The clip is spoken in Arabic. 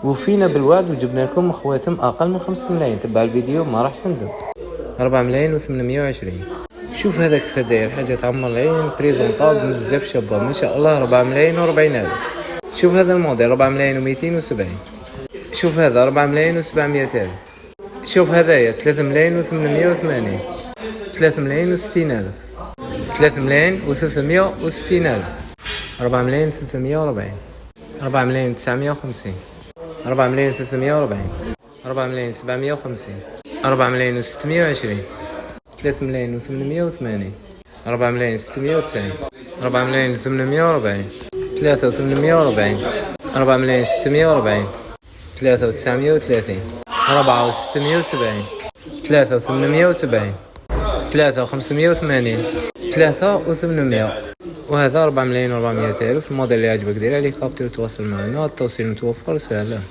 وفينا بالوعد وجبنا لكم خواتم اقل من 5 ملايين. تبع الفيديو ما راحش ندم. 4 ملايين و820. شوف هذاك داير حاجه تعمر العين، بريزونطاب بزاف شابه ما شاء الله. 4 ملايين و40 الف. شوف هذا الموديل 4 ملايين و270. شوف هذا 4 ملايين و700 الف. شوف هذايا 3 ملايين و880. 3 ملايين و60 الف. 3 ملايين و360 الف. 4 ملايين 340. 4 ملايين 950. 4 ملايين 340. 4 ملايين 750. 4 ملايين و620. 3 ملايين و880. 4 ملايين 690. 4 ملايين 840. 3 840. 4 ملايين 640. 3 930. 4 670. 3 870. 3 580. 3 800. وهذا 4 ملايين و400 الف. الموديل اللي عجبك دير عليه كابتور وتواصل معنا. التوصيل متوفر سهله.